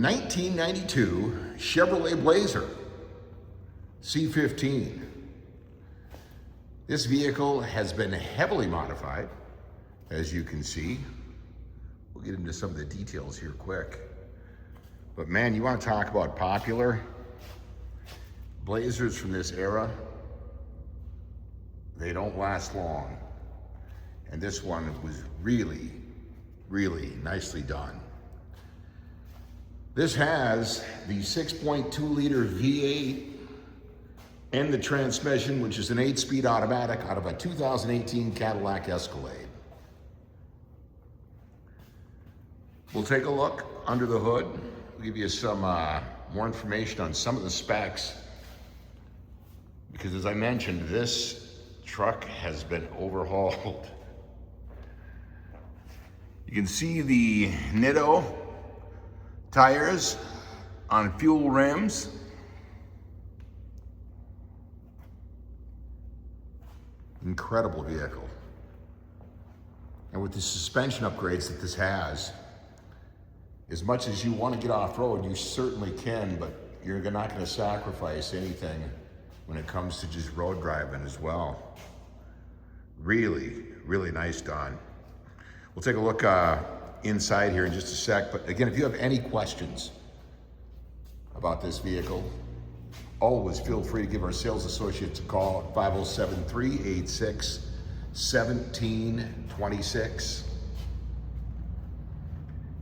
1992 Chevrolet Blazer C15. This vehicle has been heavily modified, as you can see. We'll get into some of the details here quick. But man, you want to talk about popular? Blazers from this era, they don't last long. And this one was really, really nicely done. This has the 6.2 liter V8 and the transmission, which is an 8-speed automatic out of a 2018 Cadillac Escalade. We'll take a look under the hood. We'll give you some more information on some of the specs. Because as I mentioned, this truck has been overhauled. You can see the Nitto tires on fuel rims. Incredible vehicle. And with the suspension upgrades that this has, as much as you want to get off-road, you certainly can, but you're not going to sacrifice anything when it comes to just road driving as well. Really, really nice done. We'll take a look inside here in just a sec, but again, if you have any questions about this vehicle, always feel free to give our sales associates a call at 507-386-1726.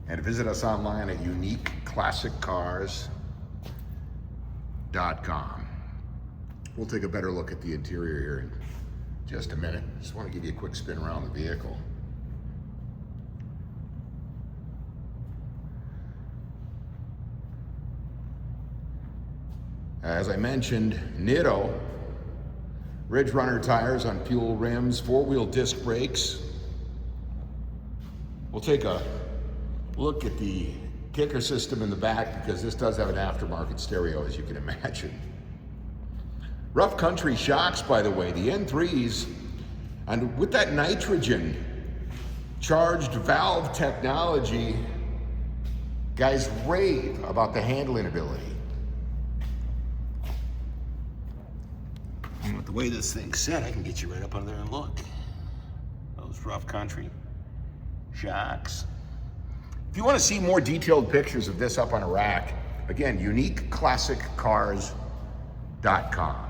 And visit us online at uniqueclassiccars.com. We'll take a better look at the interior here in just a minute. Just want to give you a quick spin around the vehicle. As I mentioned, Nitto Ridge Runner tires on fuel rims, 4-wheel disc brakes. We'll take a look at the kicker system in the back because this does have an aftermarket stereo, as you can imagine. Rough country shocks, by the way, the N3s, and with that nitrogen charged valve technology, guys rave about the handling ability. And with the way this thing's set, I can get you right up under there and look. Those rough country shocks. If you want to see more detailed pictures of this up on a rack, again, uniqueclassiccars.com.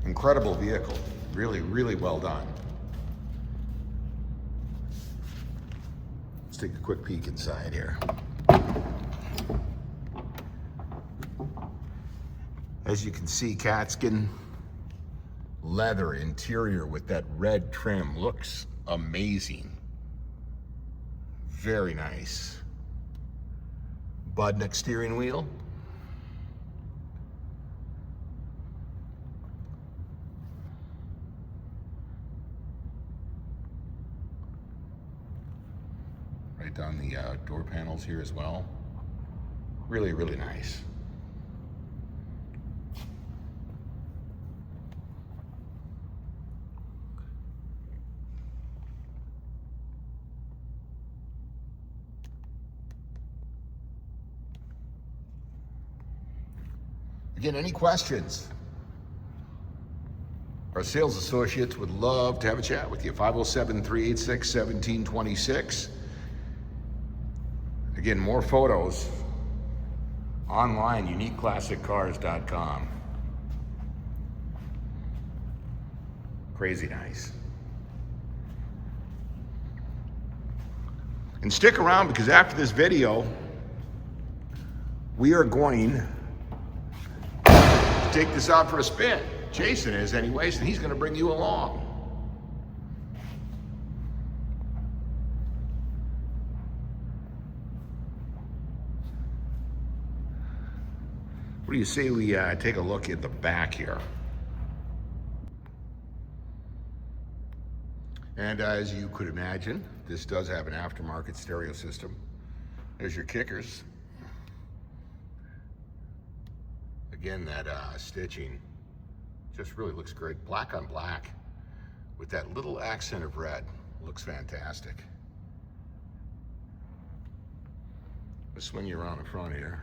Incredible vehicle. Really, really well done. Let's take a quick peek inside here. As you can see, catskin leather interior with that red trim looks amazing. Very nice. Budnick steering wheel. Right down the door panels here as well. Really, really nice. Again, any questions? Our sales associates would love to have a chat with you. 507-386-1726. Again, more photos online, uniqueclassiccars.com. Crazy nice. And stick around because after this video, we are going take this out for a spin. Jason is anyways, and he's going to bring you along. What do you say we take a look at the back here? And as you could imagine, this does have an aftermarket stereo system. There's your kickers. Again, that stitching just really looks great. Black on black with that little accent of red. Looks fantastic. Let's swing you around the front here.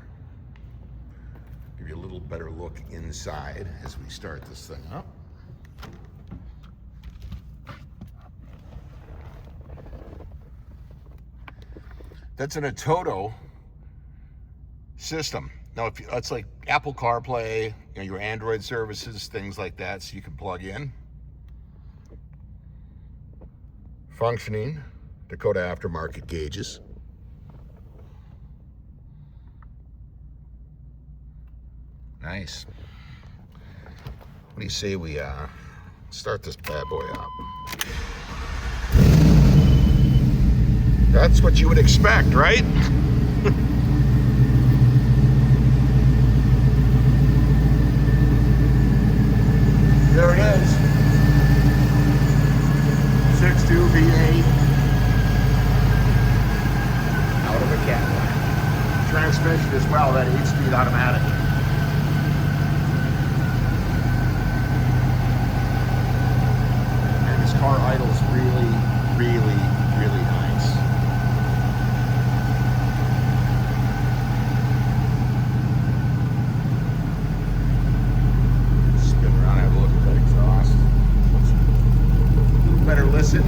Give you a little better look inside as we start this thing up. That's an Atoto system. Now, if it's like Apple CarPlay, your Android services, things like that, so you can plug in. Functioning Dakota aftermarket gauges. Nice. What do you say we start this bad boy up? That's what you would expect, right? There it is. 6.2 V8. Out of a Cadillac. Transmission as well, that 8-speed automatic. And this car idles really, really, really nice. Spin around, have a look at that exhaust. A little better listen.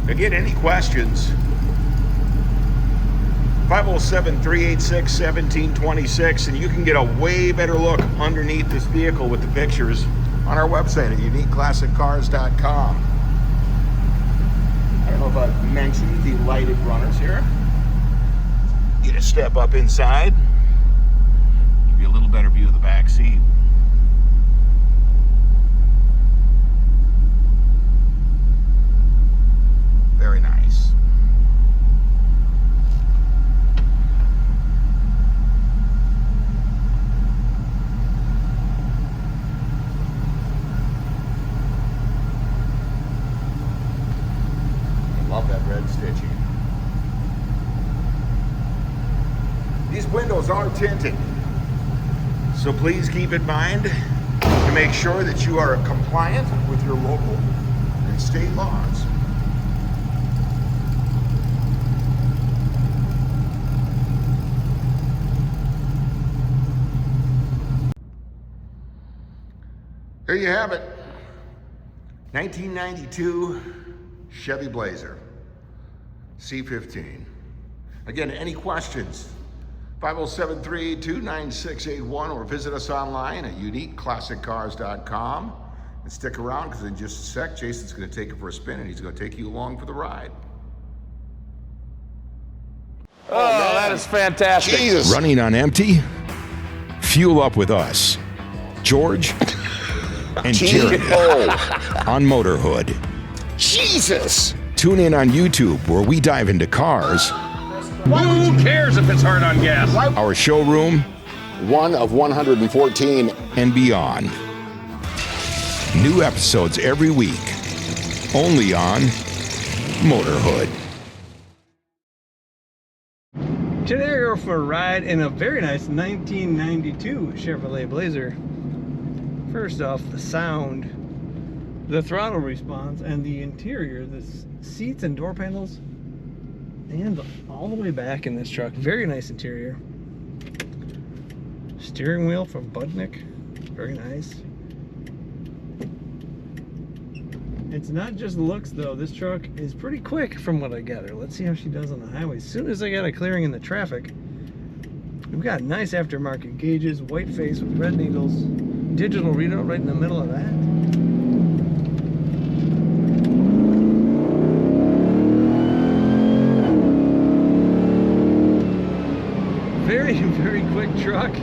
Again, any questions? 507-386-1726, and you can get a way better look underneath this vehicle with the pictures on our website at uniqueclassiccars.com. I don't know if I've mentioned the lighted runners here. Get a step up inside, give you a little better view of the back seat. Very nice. I love that red stitching. These windows are tinted, so please keep in mind to make sure that you are compliant with your local and state laws. There you have it. 1992 Chevy Blazer, C15. Again, any questions? 507-382-9681 or visit us online at uniqueclassiccars.com. And stick around because in just a sec, Jason's going to take it for a spin and he's going to take you along for the ride. Oh, that is fantastic. Jesus. Running on empty? Fuel up with us, George and Jeremy on Motorhood. Jesus. Tune in on YouTube where we dive into cars. Who cares if it's hard on gas? Our showroom, one of 114, and beyond. New episodes every week, only on Motorhood. Today I go for a ride in a very nice 1992 Chevrolet Blazer. First off, the sound, the throttle response, and the interior, the seats and door panels, and all the way back in this truck. Very nice interior. Steering wheel from Budnick, very nice. It's not just looks though, this truck is pretty quick from what I gather. Let's see how she does on the highway. As soon as I got a clearing in the traffic, we've got nice aftermarket gauges, white face with red needles, digital readout right in the middle of that. Very, very quick truck.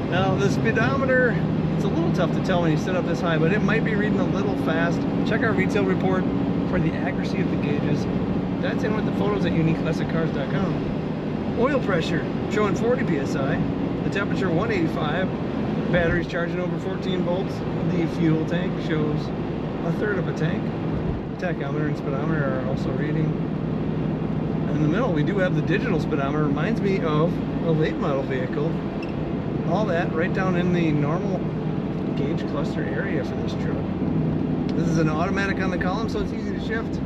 Now the speedometer, it's a little tough to tell when you sit up this high, but it might be reading a little fast. Check our retail report for the accuracy of the gauges. That's in with the photos at uniqueclassiccars.com. Oil pressure showing 40 psi, the temperature 185, batteries charging over 14 volts. The fuel tank shows a third of a tank. Tachometer and speedometer are also reading In the middle, we do have the digital speedometer. Reminds me of a late model vehicle. All that right down in the normal gauge cluster area for this truck. This is an automatic on the column, so it's easy to shift.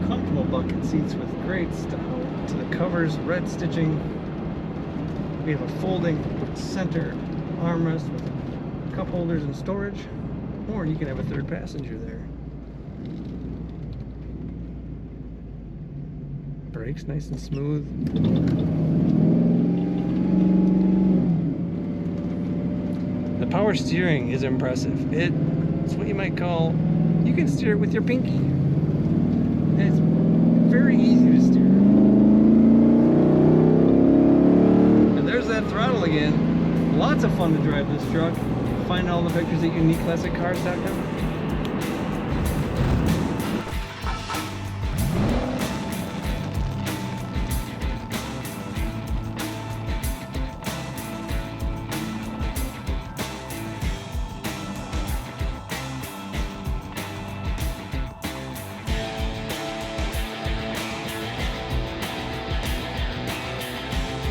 Comfortable bucket seats with great style to the covers, red stitching. We have a folding center armrest with cup holders and storage, or you can have a third passenger there. Brakes nice and smooth. The power steering is impressive. It's what you might call, you can steer it with your pinky. And it's very easy to steer. And there's that throttle again. Lots of fun to drive this truck. Find all the pictures at uniqueclassiccars.com.